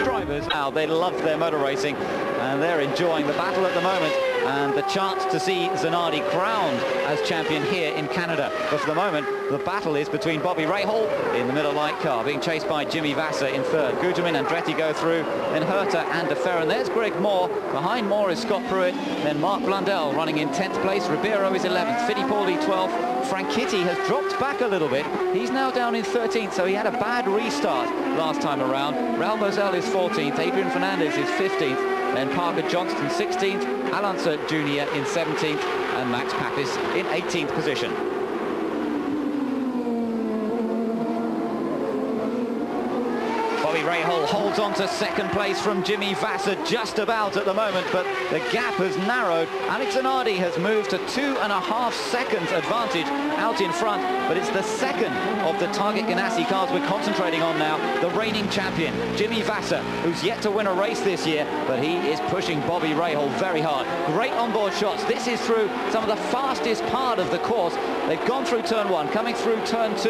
drivers. Now, they love their motor racing, and they're enjoying the battle at the moment, and the chance to see Zanardi crowned as champion here in Canada. But for the moment, the battle is between Bobby Rahal in the Miller Lite car, being chased by Jimmy Vasser in third. Guterman and Andretti go through, then Herta and De Ferran. There's Greg Moore. Behind Moore is Scott Pruitt, then Mark Blundell running in 10th place. Ribeiro is 11th, Fittipaldi 12th. Franchitti has dropped back a little bit. He's now down in 13th, so he had a bad restart last time around. Raul Moselle is 14th, Adrian Fernandez is 15th, then Parker Johnston 16th, Alonso Jr. in 17th, and Max Papis in 18th position. Bobby Rahal holds on to second place from Jimmy Vasser just about at the moment, but the gap has narrowed. Alex Zanardi has moved to 2.5 seconds advantage out in front, but it's the second of the Target Ganassi cars we're concentrating on now. The reigning champion, Jimmy Vasser, who's yet to win a race this year, but he is pushing Bobby Rahal very hard. Great onboard shots. This is through some of the fastest part of the course. They've gone through turn 1, coming through turn 2,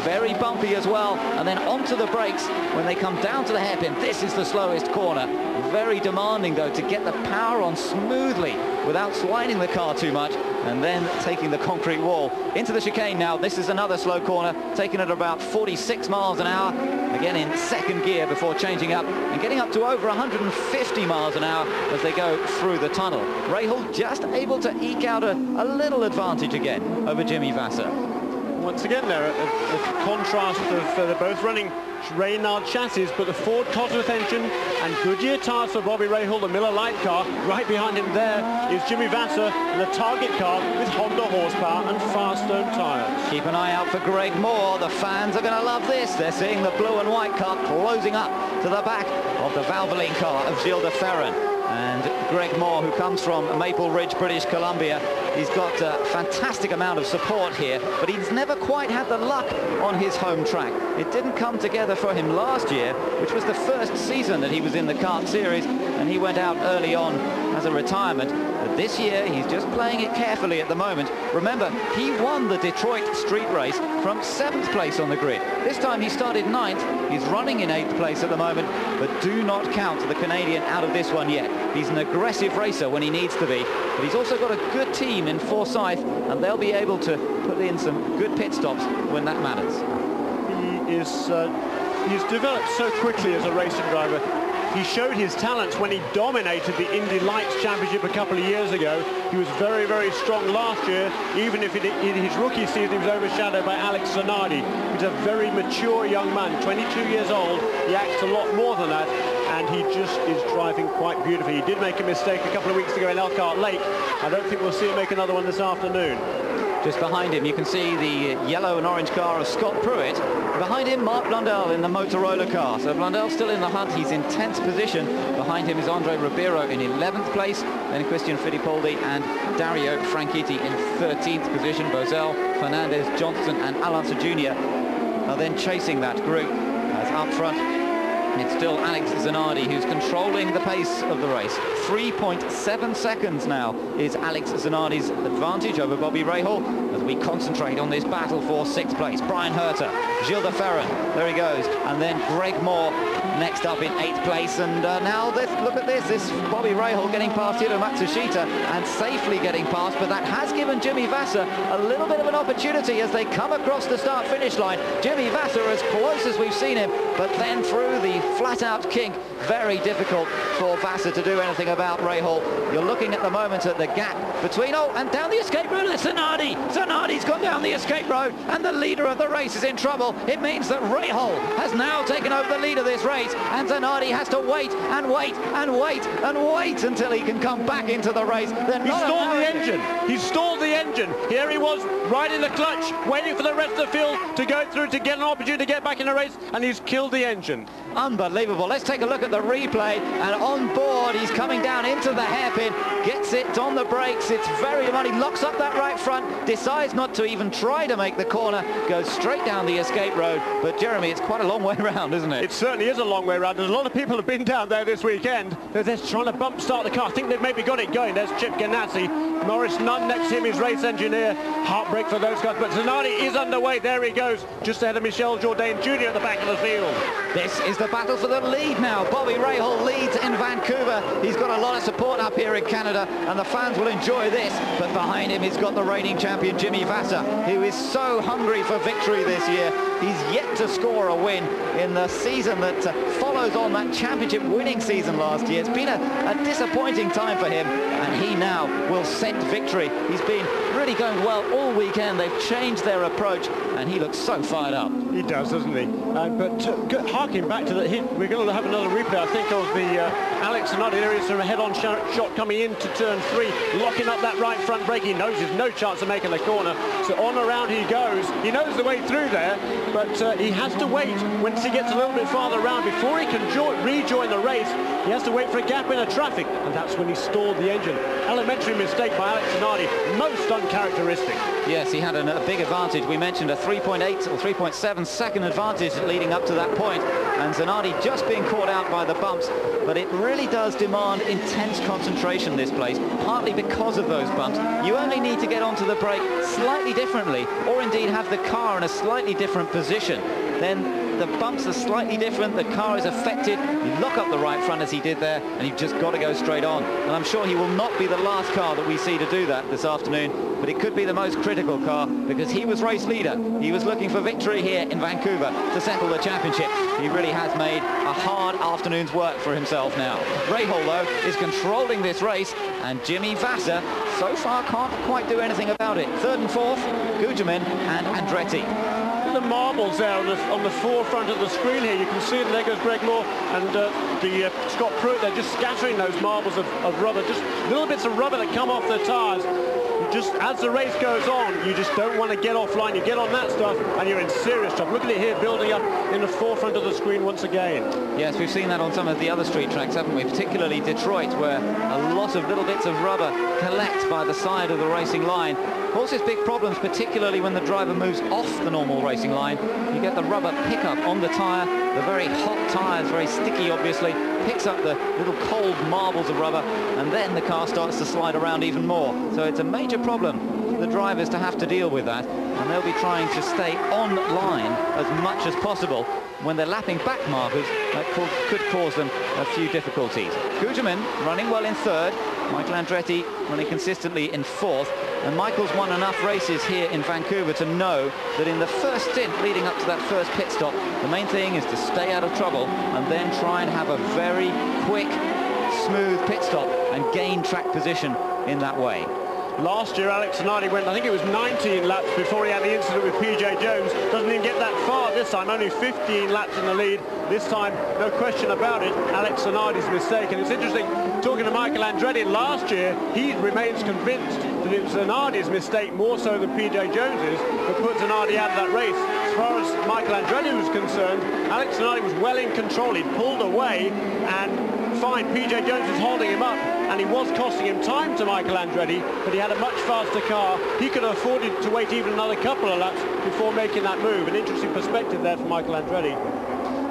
very bumpy as well, and then onto the brakes when they come down to the hairpin. This is the slowest corner. Very demanding, though, to get the power on smoothly without sliding the car too much, and then taking the concrete wall into the chicane. Now this is another slow corner, taking it at about 46 miles an hour, again in second gear before changing up and getting up to over 150 miles an hour as they go through the tunnel. Rahal just able to eke out a little advantage again over Jimmy Vasser. Once again there, a contrast of they're both running Reynard chassis, but the Ford Cosworth engine and Goodyear tires for Bobby Rahal, the Miller Lite car. Right behind him there is Jimmy Vasser and the Target car with Honda horsepower and Firestone tires. Keep an eye out for Greg Moore. The fans are going to love this. They're seeing the blue and white car closing up to the back of the Valvoline car of Gilles de Ferran. And Greg Moore, who comes from Maple Ridge, British Columbia, he's got a fantastic amount of support here, but he's never quite had the luck on his home track. It didn't come together for him last year, which was the first season that he was in the kart series, and he went out early on as a retirement. But this year, he's just playing it carefully at the moment. Remember, he won the Detroit street race from 7th place on the grid. This time he started 9th. He's running in 8th place at the moment, but do not count the Canadian out of this one yet. He's an aggressive racer when he needs to be, but he's also got a good team in Forsyth, and they'll be able to put in some good pit stops when that matters. He's developed so quickly as a racing driver. He showed his talents when he dominated the Indy Lights Championship a couple of years ago. He was very, very strong last year, even if in his rookie season he was overshadowed by Alex Zanardi. He's a very mature young man, 22 years old. He acts a lot more than that, and he just is driving quite beautifully. He did make a mistake a couple of weeks ago in Elkhart Lake. I don't think we'll see him make another one this afternoon. Just behind him, you can see the yellow and orange car of Scott Pruitt. Behind him, Mark Blundell in the Motorola car. So Blundell's still in the hunt. He's in 10th position. Behind him is Andre Ribeiro in 11th place. Then Christian Fittipaldi and Dario Franchitti in 13th position. Bozell, Fernandez, Johnston and Alonso Jr. are then chasing that group. As up front, it's still Alex Zanardi who's controlling the pace of the race. 3.7 seconds now is Alex Zanardi's advantage over Bobby Rahal as we concentrate on this battle for 6th place. Brian Herta, Gilles de Ferran, there he goes, and then Greg Moore next up in 8th place. And now look at this Bobby Rahal getting past Hiro Matsushita and safely getting past, but that has given Jimmy Vasser a little bit of an opportunity as they come across the start-finish line. Jimmy Vasser as close as we've seen him, but then through the flat-out kink, very difficult for Vasser to do anything about Rahal. You're looking at the moment at the gap between, and down the escape road is Zanardi. Zanardi's gone down the escape road, and the leader of the race is in trouble. It means that Rahal has now taken over the lead of this race, and Zanardi has to wait and wait and wait and wait until he can come back into the race. He stalled the engine. He stalled the engine. Here he was, right in the clutch, waiting for the rest of the field to go through to get an opportunity to get back in the race, and he's killed the engine. Unbelievable. Let's take a look at the replay, and on board he's coming down into the hairpin, gets it on the brakes. It's very money, locks up that right front, decides not to even try to make the corner, goes straight down the escape road. But Jeremy, it's quite a long way around, isn't it? It certainly is a long way around. There's a lot of people have been down there this weekend. They're just trying to bump start the car. I think they've maybe got it going. There's Chip Ganassi, Maurice Nunn next to him, his race engineer. Heartbreak for those guys, but Zanardi is underway. There he goes, just ahead of Michel Jourdain Jr. at the back of the field. This is the battle for the lead now. Bobby Rahal leads in Vancouver. He's got a lot of support up here in Canada, and the fans will enjoy this. But behind him, he's got the reigning champion, Jimmy Vasser, who is so hungry for victory this year. He's yet to score a win in the season that follows on that championship winning season last year. It's been a disappointing time for him, and he now will scent victory. He's been really going well all weekend. They've changed their approach, and he looks so fired up. He does, doesn't he? Harking back to the hit, we're going to have another replay, I think, of the Alex Zanardi. There is a head-on shot coming into turn 3, locking up that right front brake. He knows there's no chance of making the corner, so on around he goes. He knows the way through there, but he has to wait once he gets a little bit farther around before he can rejoin the race. He has to wait for a gap in the traffic, and that's when he stalled the engine. Elementary mistake by Alex Zanardi, most uncharacteristic. Yes, he had a big advantage. We mentioned a 3.8 or 3.7 second advantage leading up to that point, and Zanardi just being caught out by the bumps. But it really does demand intense concentration, this place, partly because of those bumps. You only need to get onto the brake slightly differently, or indeed have the car in a slightly different position. Then the bumps are slightly different, the car is affected, you lock up the right front as he did there, and you've just got to go straight on. And I'm sure he will not be the last car that we see to do that this afternoon, but it could be the most critical car, because he was race leader. He was looking for victory here in Vancouver to settle the championship. He really has made a hard afternoon's work for himself now. Rahal, though, is controlling this race, and Jimmy Vasser so far can't quite do anything about it. Third and fourth, Gugelmin and Andretti. The marbles there on the forefront of the screen here, you can see that there goes Greg Law and the Scott Pruitt. They're just scattering those marbles of rubber, just little bits of rubber that come off their tyres. Just as the race goes on, you just don't want to get offline. You get on that stuff and you're in serious trouble. Look at it here building up in the forefront of the screen once again. Yes, we've seen that on some of the other street tracks, haven't we? Particularly Detroit, where a lot of little bits of rubber collect by the side of the racing line. Causes big problems, particularly when the driver moves off the normal racing line. You get the rubber pickup on the tyre. The very hot tyre is very sticky, obviously, picks up the little cold marbles of rubber, and then the car starts to slide around even more. So it's a major problem for the drivers to have to deal with that, and they'll be trying to stay on line as much as possible. When they're lapping back markers, that could cause them a few difficulties. Gugelmin running well in third, Michael Andretti running consistently in fourth, and Michael's won enough races here in Vancouver to know that in the first stint leading up to that first pit stop, the main thing is to stay out of trouble and then try and have a very quick, smooth pit stop and gain track position in that way. Last year, Alex Zanardi went, I think it was 19 laps before he had the incident with PJ Jones. Doesn't even get that far this time, only 15 laps in the lead. This time, no question about it, Alex Zanardi's mistake. And it's interesting, talking to Michael Andretti last year, he remains convinced that it was Zanardi's mistake more so than PJ Jones's that put Zanardi out of that race. As far as Michael Andretti was concerned, Alex Zanardi was well in control. He pulled away, and fine, PJ Jones was holding him up, and he was costing him time to Michael Andretti, but he had a much faster car. He could have afforded to wait even another couple of laps before making that move. An interesting perspective there for Michael Andretti.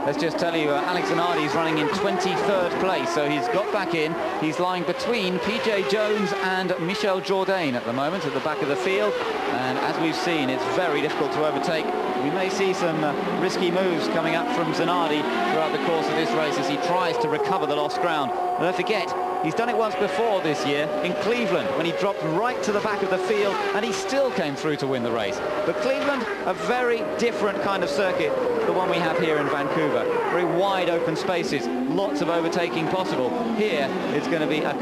Let's just tell you, Alex Zanardi is running in 23rd place, so he's got back in. He's lying between PJ Jones and Michel Jourdain at the moment at the back of the field, and as we've seen, it's very difficult to overtake. We may see some risky moves coming up from Zanardi throughout the course of this race as he tries to recover the lost ground. And don't forget, he's done it once before this year in Cleveland when he dropped right to the back of the field and he still came through to win the race. But Cleveland, a very different kind of circuit, the one we have here in Vancouver. Very wide open spaces, lots of overtaking possible. Here it's going to be a